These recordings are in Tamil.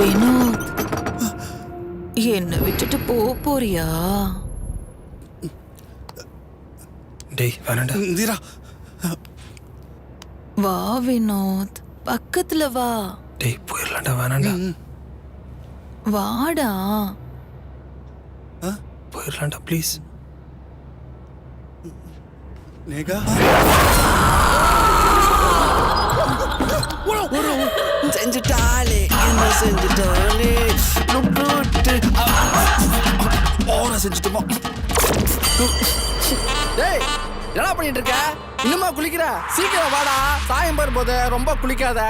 வினோத், என்ன விட்டுட்டு போறியா? டேய் வேணாண்டா. தீரா வா வினோத், பக்கத்துல வா. டேய் போயிடலாம்டா, வேணாண்டா. வாடா. போயிடலாம்டா ப்ளீஸ். நேகா செஞ்சுட்டாலே என்ன செஞ்சுட்டாலே ஓர செஞ்சுட்டுமா. டேய் என்ன பண்ணிட்டு இருக்க? இன்னுமா குளிக்கிற? சீக்கிரம் வாடா, சாயம் பெறும் போது ரொம்ப குளிக்காத.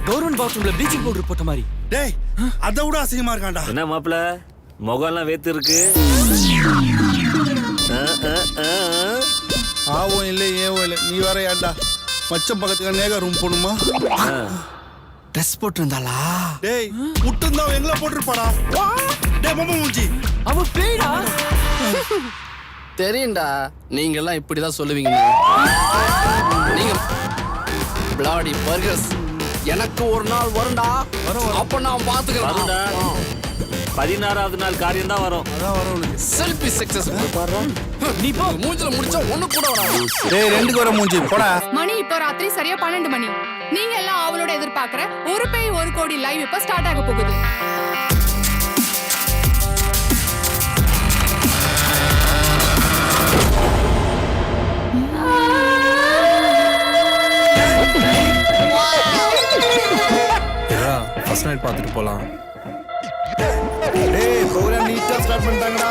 கவர்மெண்ட் பாத்ரூம்ல ப்ளீச்சிங் பவுடர் போட்ட மாதிரி. டேய் அதை விட அசிங்கமா இருக்கான்டா. என்ன மாப்பிள, முகம்லாம் வேத்து இருக்கு. ஆவும் இல்லை ஏவும் இல்லை, நீ வேற ஏன்டா மச்சம் பக்கத்துக்கு நேகா ரூம் போகணுமா? ட்ரெஸ் போட்டிருந்தாளா? டேய் முட்டுந்தா எங்களை போட்டிருப்பாடா. டேய் மம்ம மூஞ்சி, அவ பேடா. தெரியும்டா, நீங்க எல்லாம் இப்படிதான் சொல்லுவீங்க. நீங்க பிளாடி பர்கர்ஸ். எனக்கு ஒரு நாள் வரும்டா, அப்ப நான் பாத்துக்கிறேன். 16வது நாள் காரியம் தான் வரும். அதான் வர உனக்கு. செல்ஃபி சக்சஸ் பாரு. நீ போ, மூஞ்சில முடிச்சா ஒண்ணு கூட வராது. டேய் ரெண்டுக்கு வர மூஞ்சி போடா. மணி இப்போ ராத்திரி சரியா 12 மணி. நீங்க எல்லாம் அவளோட எதிர்பார்க்கிற ஒரு பேய் ஒரு கோடி லைவ் இப்ப ஸ்டார்ட் ஆக போகுது. ஃபர்ஸ்ட் நைட் பார்த்துட்டு போலாம். டேய் ப்ரோகிராம் நீட்டா ஸ்டார்ட் பண்ணிட்டாங்கடா.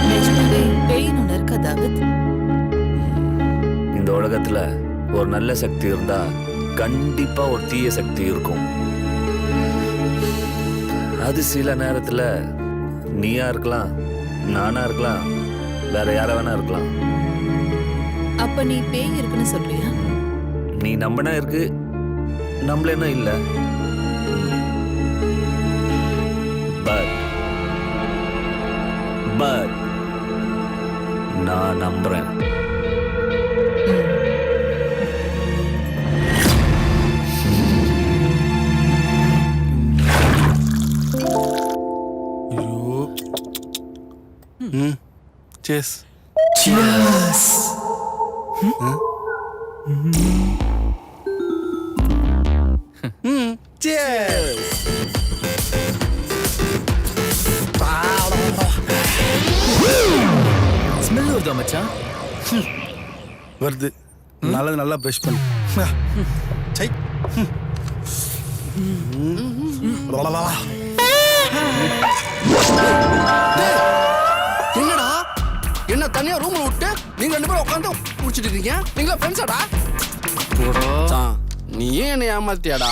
நிஜமாவே பேய்னு ஒண்ணு இருக்கா தாவித்? இந்த உலகத்துல ஒரு நல்ல சக்தி இருந்தா கண்டிப்பா ஒரு தீய சக்தி இருக்கும். அது சில நேரத்துல நீயா இருக்கலாம், நானா இருக்கலாம், வேற யார வேணா இருக்கலாம். அப்ப நீ பேய் இருக்குன்னு சொல்றியா? நீ நம்பினா இருக்கு, நம்பலன்னா இல்ல. பட் நான் நம்புறேன். Cheers. Cheers. Cheers. ஸ்மெல் வருதா மச்சான்? வருது. நல்லது, நல்லா பிரஷ் பண்ணு. சை. என்னடா என்ன தனியா ரூம்ல விட்டு நீங்க 2 பேரும் உட்கார்ந்து குடிச்சிட்டு இருக்கீங்க? நீங்களா ஃப்ரெண்ட்ஸாடா? நீ ஏன் என்ன ஏமாத்தியாடா?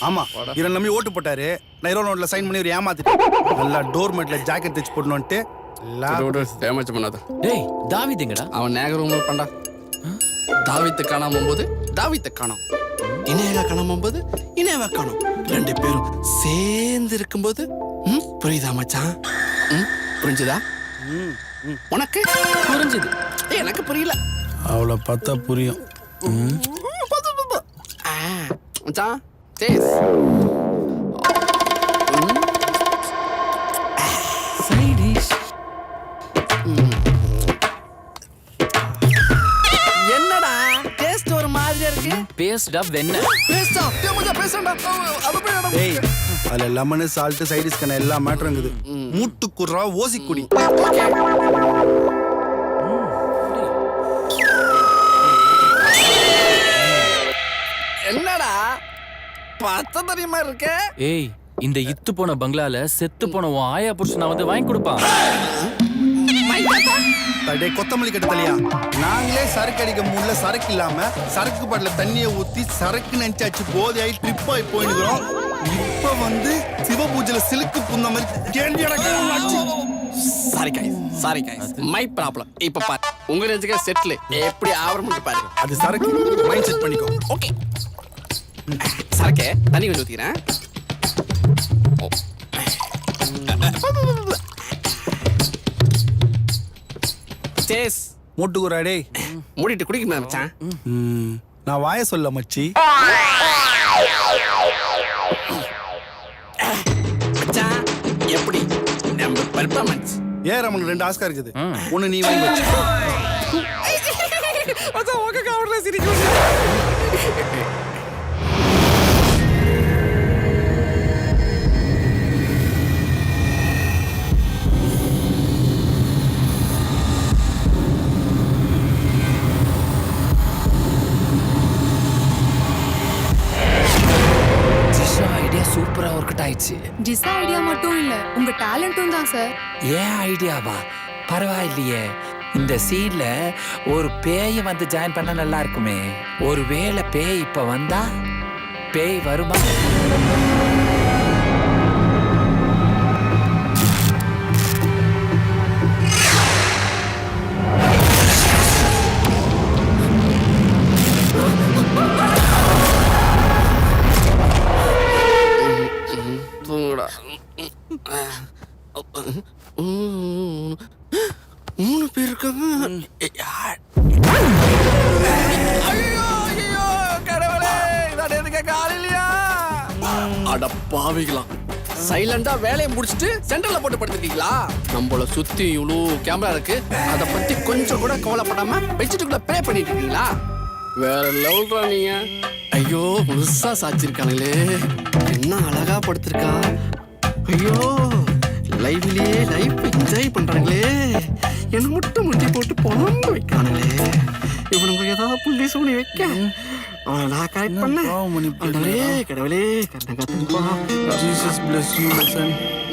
ஆமா, இவரை நம்பி ஓட்டு போட்டாரு. நான் 20 நோட்ல சைன் பண்ணி ஒரு ஏமாத்திட்டேன். நல்லா டோர்மேட்ல ஜாக்கெட் தைச்சு போடணும்ட்டு டேமேஜ் பண்ணாத. டேய் தாவீத் எங்கடா? அவன் நேக ரூம்ல பண்ணா. தாவீத்தை காணாம போது தாவீத்தை காணோம், இனேகா காணாம போது இனேகா காணோம். 2 பேரும் சேர்ந்து இருக்கும்போது புரியுதா மச்சான்? புரிஞ்சுதா உனக்கு? புரிஞ்சுது. எனக்கு புரியல. அவளை பார்த்தா புரியும். மச்சான் சேஸ். சைடிஷ். என்னடா டேஸ்ட் ஒரு மாதிரியா இருக்கு? பேஸ்டா வெண்ண. பேஸ்டா தேமஜா பேசண்டா. அது போய் டேய் அதுல லெமன் சால்ட் சைடிஸ்க்கான எல்லா மேட்டரும் இருக்குது. மூட்டு குறா ஓசி குடி. என்னடா பத்த தெரியுமா இருக்க? ஏய் இந்த இத்து போன பங்களால செத்து போன உன் ஆயா புருஷன் வந்து வாங்கி கொடுப்பான். அடே கொத்தமல்லி கட்டு தலையா, நாங்களே சரக்கு அடிக்க முடியல, சரக்கு இல்லாம சரக்கு பாட்டில தண்ணியை ஊத்தி சரக்கு நினைச்சாச்சு போதையாயி ட்ரிப் ஆகி போயிடுக்கிறோம். இப்ப வந்து சிவபூஜையில சிலுக்கு புந்த மாதிரி கேள்வி சாரி கைஸ் மை ப்ராப்ளம். இப்ப பாரு உங்க ரேஞ்சுக்கு செட்டில் எப்படி ஆவரம் பாரு. அது சரக்கு மைண்ட் செட் பண்ணிக்கோ. ஓகே சரக்கு தண்ணி கொஞ்சம் ஊத்திக்கிறேன். சேஸ் மூட்டுக்குறா டே. மூடிட்டு குடிக்கணும் மச்சான். நான் வாய சொல்ல மச்சி. மச்சான் எப்படி நம்ம பெர்ஃபார்மன்ஸ்? ரமனுக்கு 2 ஆஸ்கார் இருக்குது, ஒண்ணு நீ வாங்கி வச்சு. மச்சான் ஓகே கவர்ல சிரிக்கு. ஐடியா சூப்பரா ஒர்க் அவுட் ஆயிடுச்சு. ஜிசா ஐடியா மட்டும் இல்ல, உங்க டேலண்ட்டும் தான் சார். ஏன் ஐடியாவா? பரவாயில்லையே. இந்த சீன்ல ஒரு பேய் வந்து ஜாயின் பண்ண நல்லா இருக்குமே. ஒருவேளை பேய் இப்ப வந்தா பேய் வருமா? மூணு பேர் இருக்காங்க. அட பாவிக்கலாம், சைலண்டா வேலையை முடிச்சிட்டு சென்டர்ல போட்டு படுத்துருக்கீங்களா? நம்மள சுத்தி இவ்வளோ கேமரா இருக்கு, அதை பத்தி கொஞ்சம் கூட கவலைப்படாம பெட்ஷீட்டுக்குள்ள ப்ரே பண்ணிட்டு இருக்கீங்களா? வேற லெவல்ரா நீங்க. ஐயோ முழுசா சாச்சிருக்காங்களே, என்ன அழகா படுத்திருக்கா. ஐயோ லைவ்லயே லைஃப் என்ஜாய் பண்றாங்களே, என்ன மட்டும் முட்டி போட்டு புலம்பு வைக்கிறாங்களே. இவனுக்கு ஏதாவது புள்ளி சூனி வைக்க நான் கரெக்ட் பண்ணேன். கடவுளே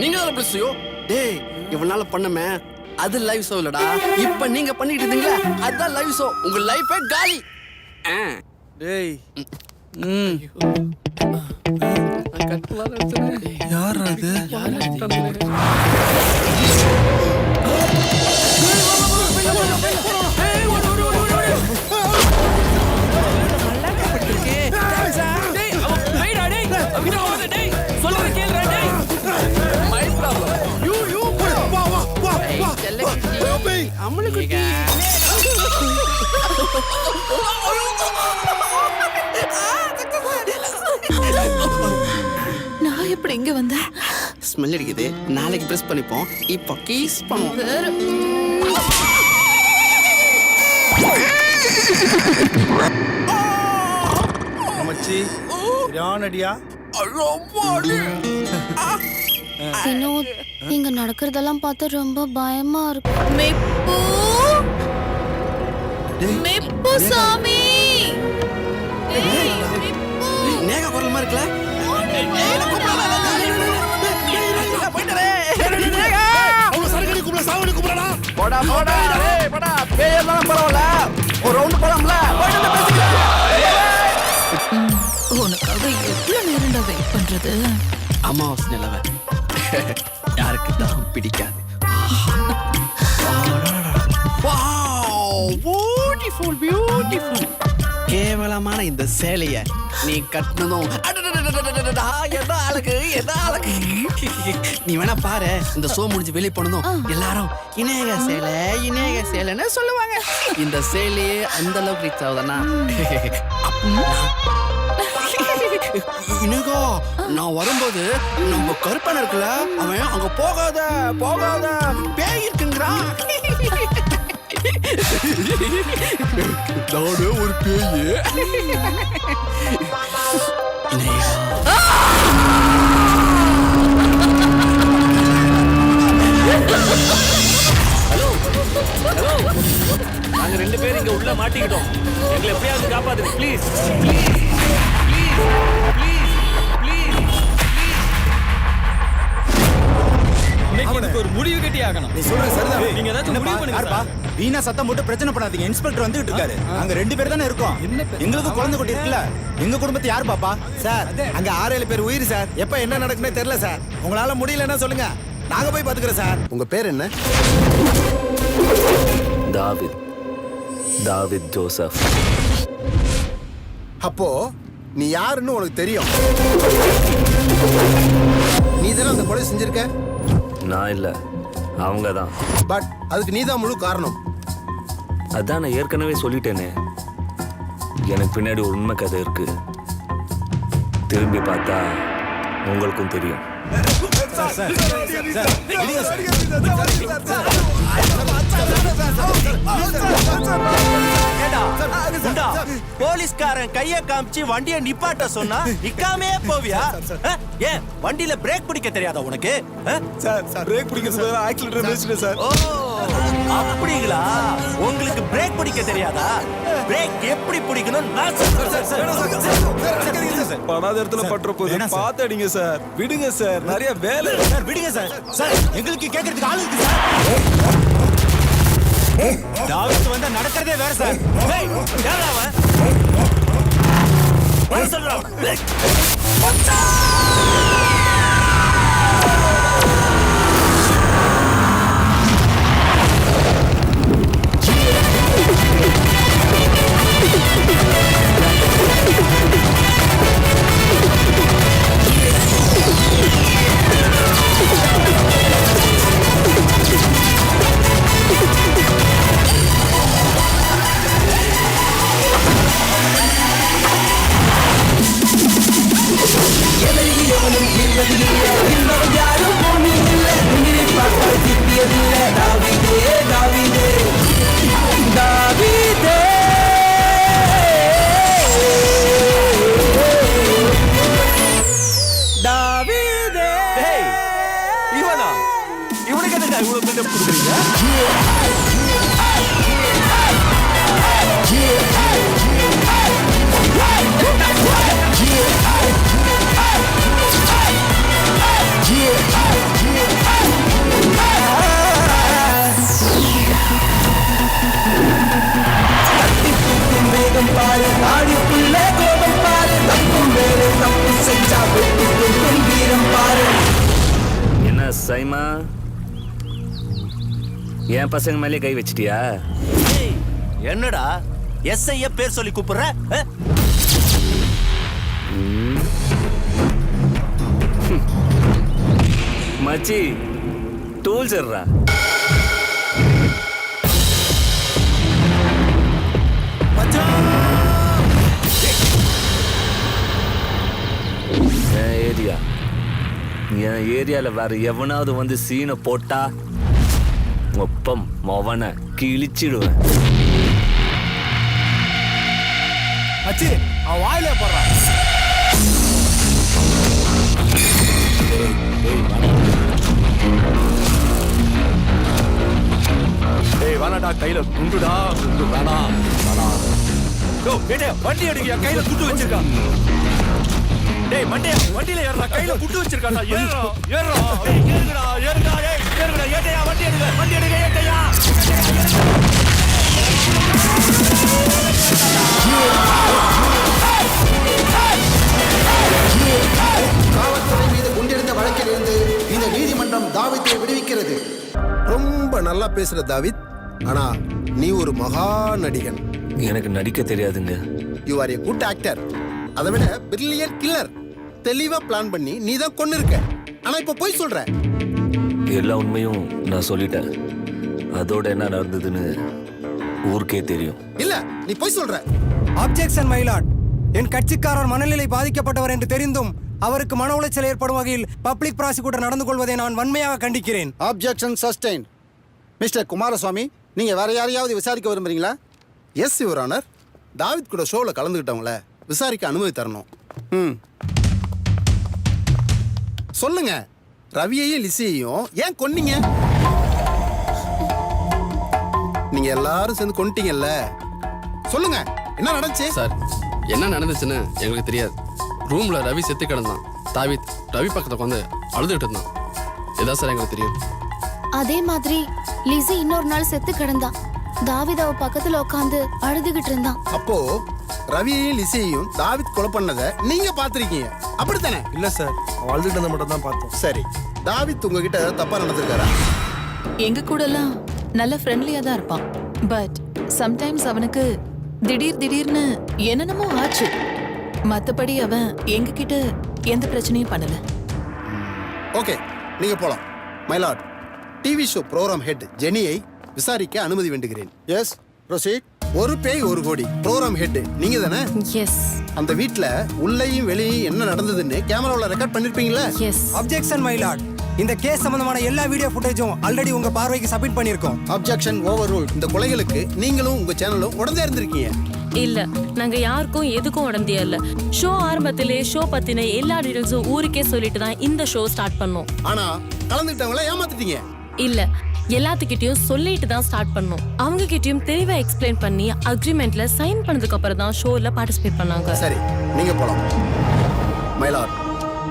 நீங்க தான் பிளஸ் யூ. டேய் இவனால பண்ணமே அது லைவ் ஷோ இல்லடா, இப்ப நீங்க பண்ணிட்டு இருந்தீங்களா அதுதான் லைவ் ஷோ. உங்க லைஃபே காலி. டேய் யார் அது? நான் எப்படி இங்க வந்தேன்? ஸ்மெல் அடிக்குது, நாளைக்கு பிரஸ் பண்ணிப்போம். இப்போ கீஸ் பண்ணுவோம். மச்சி யானடியா வினோத், இங்க நடக்கிறதெல்லாம் பார்த்தா ரொம்ப பயமா இருக்கு. மெப்பு மெப்பு சாமி. நேகா குரல் மாதிரி இருக்குல்ல? போடா போடா போடா, பேயெல்லாம் பரவாயில்ல, ஒரு ரவுண்ட் போலாம்ல. உனக்காக எவ்வளவு நேரம்டா வெயிட் பண்றது? அமாவாசை நிலவ யாருக்கு தான் பிடிக்காது. Beautiful beautiful. கேவலமான இந்த சேலைய நீ கட்டணும். என்ன அழகு என்ன அழகு. நீ வேணா பாரு, இந்த ஷோ முடிஞ்சு வெளியே போனதும் எல்லாரும் இனேக சேலை இனேக சேலைன்னு சொல்லுவாங்க. இந்த சேலையே அந்த அளவுக்கு ரீச் ஆகுதுன்னா இனேகா, நான் வரும்போது நம்ம கருப்பன் இருக்குல்ல, அவன் அங்க போகாத போகாத பேய் இருக்குங்கிறான். நானே ஒரு பேய். ஹலோ ஹலோ, நாங்க 2 பேரும் இங்க உள்ள மாட்டிக்கிட்டோம். எங்களை எப்படியாவது காப்பாத்துங்க please please please please please. இன்னைக்கு ஒரு முடிவு கட்டியாக பார்க்கணும். நீ சொல்ற சரிதான். நீங்க ஏதாச்சும் முடிவு பண்ணுங்க யாருப்பா? சார். வீணா சத்தம் போட்டு பிரச்சனை பண்ணாதீங்க. இன்ஸ்பெக்டர் வந்துகிட்டு இருக்காரு. அங்க 2 பேர் தானே இருக்கோம். எங்களுக்கு குழந்தை குட்டி இருக்குல்ல. எங்க குடும்பத்தை யார் பாப்பா? சார் அங்க 6-7 பேர் உயிர் சார். எப்ப என்ன நடக்குன்னே தெரியல சார். உங்களால முடியலன்னா சொல்லுங்க, நாங்க போய் பாத்துக்கிறோம் சார். உங்க பேர் என்ன? தாவித் ஜோசப். அப்போ நீ யாருன்னு உனக்கு தெரியும். நீ தானே அந்த கொலை செஞ்சிருக்க. நான் இல்ல, அவங்க தான். பட் அதுக்கு நீ தான் முழு காரணம். அதான் நான் ஏற்கனவே சொல்லிட்டேனே, எனக்கு பின்னாடி ஒரு உண்மை கதை இருக்கு. திரும்பி பார்த்தா உங்களுக்கும் தெரியும். போலீஸ்காரன் கைய காமிச்சு வண்டியை நிப்பாட்ட சொன்னா நிக்காமே போவியா? ஏன் வண்டியில பிரேக் பிடிக்க தெரியாதா உனக்கு? சார் பிரேக் பிடிக்கிறது ஆக்சிலேட்டர் மிதிச்சிட்டேன் சார். ஓ அப்படிங்களா? உங்களுக்கு பிரேக் பிடிக்க தெரியாதா? பிரேக் எப்படி பிடிக்கணும் நான் சொல்றேன் சார். படாத இடத்துல பற்ற போகுது. பாத்து அடிங்க சார். விடுங்க சார், நிறைய வேலை. சார் விடுங்க சார். சார் எங்களுக்கு கேட்கறதுக்கு ஆள் இருக்கு சார். தாவீது வந்தா நடக்கிறதே வேற சார். ஏய் யாரா அவன்? என்ன சொல்றான்? இவனுக்கு என்ன இவ்வளவு பில்டப் கொடுக்குறீங்க? என்ன சைமா, என் பசங்க மேலே கை வச்சிட்டியா? என்னடா எஸ்ஐய பேர் சொல்லி கூப்பிடுற? மச்சி டூல் சொல்றா. என் ஏரியால வேற எவனாவது வந்து சீனை போட்டா ஒப்பம் மொவனை கிழிச்சிடுவேன். அச்சி அவன் வாயில போடுறான். டேய் வேணாடா, கையில குண்டுடா. குண்டு வேணாம் வேணாம். டோ கேட்டே வண்டி எடுங்க, கையில குண்டு வச்சிருக்கான். டேய் மண்டே வண்டியில ஏறடா, கையில குண்டு வச்சிருக்கான்டா. ஏறடா ஏறடா. டேய் ஏறுடா ஏறுடா. ஏய் ஏறுடா. ஏட்டையா வண்டி எடுங்க, வண்டி எடுங்க. ஏட்டையா காவல்துறை மீது குண்டெடுத்த வழக்கிலிருந்து இந்த நீதிமன்றம் தாவீதை விடுவிக்கிறது. ரொம்ப நல்லா பேசுற தாவீத், ஆனா நீ ஒரு மகா நடிகன். எனக்கு நடிக்க தெரியாதுங்க. You are a good actor. அதை விட பிரில்லியன்ட் கில்லர். தெளிவா பிளான் பண்ணி நீ தான் கொன்னு இருக்க. ஆனா இப்ப போய் சொல்ற. எல்லா உண்மையும் நான் சொல்லிட்டேன். அதோட என்ன நடந்ததுன்னு ஊருக்கே தெரியும். இல்ல நீ போய் சொல்ற. Objection my Lord. என் கட்சிக்காரர் மனநிலை பாதிக்கப்பட்டவர் என்று தெரிந்தும் அவருக்கு மன உளைச்சல் ஏற்படும் வகையில் பப்ளிக் ப்ராசிக்யூட்டர் நடந்து கொள்வதை நான் வன்மையாக கண்டிக்கிறேன். Objection sustain. மிஸ்டர் குமாரசுவாமி, நீங்க வேற யாரையாவது விசாரிக்க விரும்புறீங்களா? Yes your honour. தாவீத் கூட ஷோவில் கலந்துக்கிட்டவங்கள விசாரிக்க அனுமதி தரணும். சொல்லுங்க, ரவியையும் லிசியையும் ஏன் கொன்னீங்க? நீங்க எல்லாரும் சேர்ந்து கொன்ட்டீங்கல்ல, சொல்லுங்க என்ன நடந்துச்சு? சார் என்ன நடந்துச்சுன்னு எங்களுக்கு தெரியாது. ரூம்ல ரவி செத்து கிடந்தான். தாவீத் ரவி பக்கத்துல வந்து அழுதுகிட்டு இருந்தான். இதான் சார் எங்களுக்கு தெரியும். அதே மாதிரி லிசி இன்னொரு நாள் செத்து கிடந்தான். தாவீத் அவ பக்கத்துல உட்காந்து அழுதுகிட்டு இருந்தான். அப்போ ரவியையும் லிசியையும் தாவித் கொலை பண்ணதை நீங்க பாத்திருக்கீங்க அப்படித்தானே? இல்ல சார், வாழ்ந்துட்டு இருந்த மட்டும் தான் பார்த்தோம். சரி, தாவித் உங்ககிட்ட ஏதாவது தப்பா நடந்திருக்காரா? எங்க கூடலாம் நல்ல ஃப்ரெண்ட்லியா தான் இருப்பான். பட் சம்டைம்ஸ் அவனுக்கு திடீர்னு என்னென்னமோ ஆச்சு. மத்தபடி அவன் எங்க கிட்ட எந்த பிரச்சனையும் பண்ணல. ஓகே, நீங்க போலாம். My lord, TV show program head ஜெனியை விசாரிக்க அனுமதி வேண்டுகிறேன். Yes, proceed. ஒரு பேய் ஒரு கோடி ப்ரோக்ராம் ஹெட் நீங்க தானே? எஸ். அந்த வீட்ல உள்ளேயும் வெளியும் என்ன நடந்ததுன்னு கேமராவுல ரெக்கார்ட் பண்ணிருப்பீங்களா? எஸ். Objection my lord. இந்த கேஸ் சம்பந்தமான எல்லா வீடியோ ஃபுட்டேஜும் ஆல்ரெடி உங்க பார்வைக்கு சப்மிட் பண்ணிருக்கோம். Objection overrule. இந்த கொலைகளுக்கு நீங்களும் உங்க சேனலும் உடனே இருந்திருக்கீங்க. இல்ல, நாங்க யாருக்கும் எதுக்கும் உடந்தையா இல்ல. ஷோ ஆரம்பத்திலே ஷோ பத்தின எல்லா டீடைல்ஸும் ஊருக்கே சொல்லிட்டு தான் இந்த ஷோ ஸ்டார்ட் பண்ணோம். ஆனா கலந்துட்டவங்கள ஏமாத்திட்டீங்க. இல்ல, எல்லாத்துக்கிட்டையும் சொல்லிட்டு தான் ஸ்டார்ட் பண்ணோம். அவங்க கிட்டயும் தெளிவா எக்ஸ்பிளைன் பண்ணி அக்ரிமெண்ட்ல சைன் பண்ணதுக்கு அப்புறம் தான் ஷோல பார்ட்டிசிபேட் பண்ணாங்க. சரி, நீங்க போலாம். மைலாட்,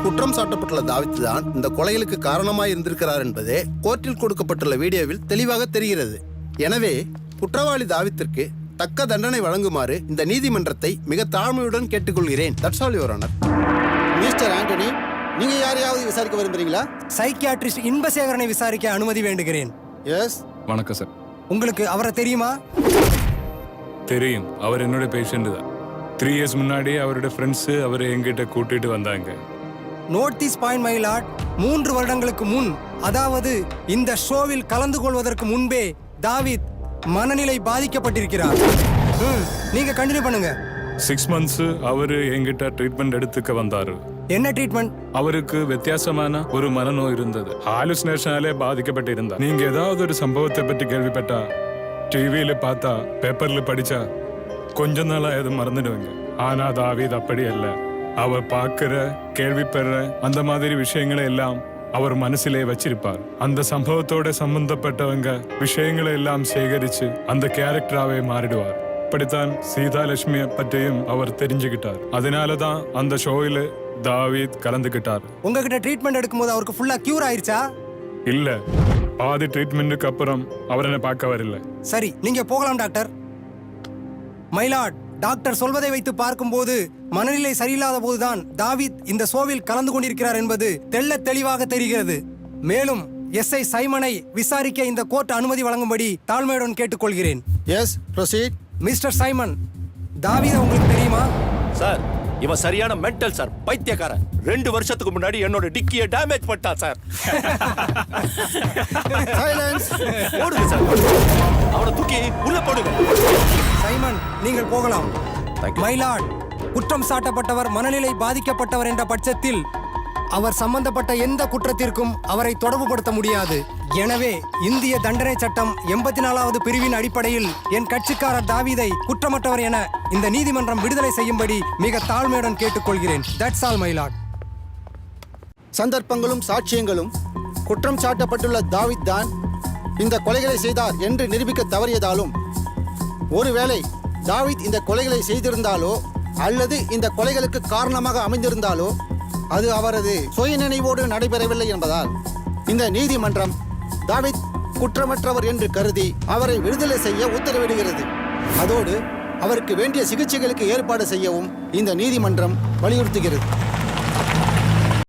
குற்றம் சாட்டப்பட்டுள்ள தாவீத் தான் இந்த கொலைகளுக்கு காரணமாய் இருந்திருக்கிறார் என்பது கோர்ட்டில் கொடுக்கப்பட்டுள்ள வீடியோவில் தெளிவாக தெரிகிறது. எனவே குற்றவாளி தாவீத்திற்கு தக்க தண்டனை வழங்குமாறு இந்த நீதிமன்றத்தை மிக தாழ்மையுடன் கேட்டுக்கொள்கிறேன். That's all your honour. Mister Antony, நீங்க யாரையாவது விசாரிக்க விரும்புறீங்களா? சைக்கியாட்ரிஸ்ட் இன்பசேகரனை விசாரிக்க அனுமதி வேண்டுகிறேன். எஸ். வணக்கம் சார். உங்களுக்கு அவரை தெரியுமா? தெரியும். அவர் என்னோட பேஷண்ட் தான். 3 இயர்ஸ் முன்னாடி அவரோட ஃப்ரெண்ட்ஸ் அவரை எங்கிட்ட கூட்டிட்டு வந்தாங்க. Note this point my lord. 3 வருடங்களுக்கு முன், அதாவது இந்த ஷோவில் கலந்து கொள்வதற்கு முன்பே தாவீத் மனநிலை பாதிக்கப்பட்டிருக்கிறார். நீங்க கண்டினியூ பண்ணுங்க. 6 months அவரு எங்கிட்ட ட்ரீட்மெண்ட் எடுத்துக்க வந்தாரு. என்ன ட்ரீட்மெண்ட்? அவருக்கு வித்தியாசமான ஒரு மனநோய் இருந்தது. ஹாலுசினேஷனாலே பாதிக்கப்பட்டிருந்தார். நீங்க ஏதாவது ஒரு சம்பவத்தை பற்றி கேள்விப்பட்டா, டிவியில பார்த்தா, பேப்பர்ல படிச்சா கொஞ்ச நாளா எதுவும் மறந்துடுவீங்க. ஆனா தாவீத் அப்படி அல்ல. அவர் பார்க்கிற, கேள்விப்படுற அந்த மாதிரி விஷயங்களை எல்லாம் அவர் மனசிலே வச்சிருப்பார். அந்த சம்பவத்தோட சம்பந்தப்பட்டவங்க விஷயங்களை எல்லாம் சேகரிச்சு அந்த கேரக்டராவே மாறிடுவார். இப்படித்தான் சீதாலட்சுமியை பற்றியும் அவர் தெரிஞ்சுக்கிட்டார். அதனாலதான் அந்த ஷோயில தாவீத் கலந்துக்கிட்டார். உங்ககிட்ட ட்ரீட்மெண்ட் எடுக்கும்போது அவருக்கு ஃபுல்லா கியூர் ஆயிருச்சா? இல்ல, பாதி ட்ரீட்மெண்ட்டுக்கு அப்புறம் அவர் என்ன பார்க்க வரல. சரி, நீங்க போகலாம் டாக்டர். மைலாட், டாக்டர் சொல்வதை வைத்து பார்க்கும்போது மனநிலை சரியில்லாத போதுதான் தாவீத் இந்த ஷோவில் கலந்து கொண்டிருக்கிறார் என்பது தெள்ளத் தெளிவாக தெரிகிறது. மேலும் எஸ்ஐ சைமனை விசாரிக்க இந்த கோர்ட் அனுமதி வழங்கும்படி தாழ்மையுடன் கேட்டுக்கொள்கிறேன். Yes, proceed. Mister Simon, Thaveed உங்களுக்கு தெரியுமா? சார், இவன் சரியான மென்டல் சார், பைத்தியக்காரன். 2 வருஷத்துக்கு முன்னாடி என்னோட டிக்கியை டேமேஜ் பண்ணிட்டான் சார். சைலன்ஸ். போடுங்க சார், அவனை தூக்கி உள்ள போடுங்க. சைமன், நீங்கள் போகலாம். மைலாட், குற்றம் சாட்டப்பட்டவர் மனநிலை பாதிக்கப்பட்டவர் என்ற பட்சத்தில் அவர் சம்பந்தப்பட்ட எந்த குற்றத்திற்கும் அவரை தொடர்புபடுத்த முடியாது. எனவே இந்திய தண்டனை சட்டம் 84வது பிரிவின் அடிப்படையில் என் கட்சிக்காரர் தாவீதை குற்றமற்றவர் என இந்த நீதிமன்றம் விடுதலை செய்யும்படி மிக தாழ்மையுடன் கேட்டுக்கொள்கிறேன். That's all my Lord. சந்தர்ப்பங்களும் சாட்சியங்களும் குற்றம் சாட்டப்பட்டுள்ள தாவீத் தான் இந்த கொலைகளை செய்தார் என்று நிரூபிக்க தவறியதாலும், ஒருவேளை தாவீத் இந்த கொலைகளை செய்திருந்தாலோ அல்லது இந்த கொலைகளுக்கு காரணமாக அமைந்திருந்தாலோ அது அவரது சுயநினைவோடு நடைபெறவில்லை என்பதால் இந்த நீதிமன்றம் தாவீத் குற்றமற்றவர் என்று கருதி அவரை விடுதலை செய்ய உத்தரவிடுகிறது. அதோடு அவருக்கு வேண்டிய சிகிச்சைகளுக்கு ஏற்பாடு செய்யவும் இந்த நீதிமன்றம் வலியுறுத்துகிறது.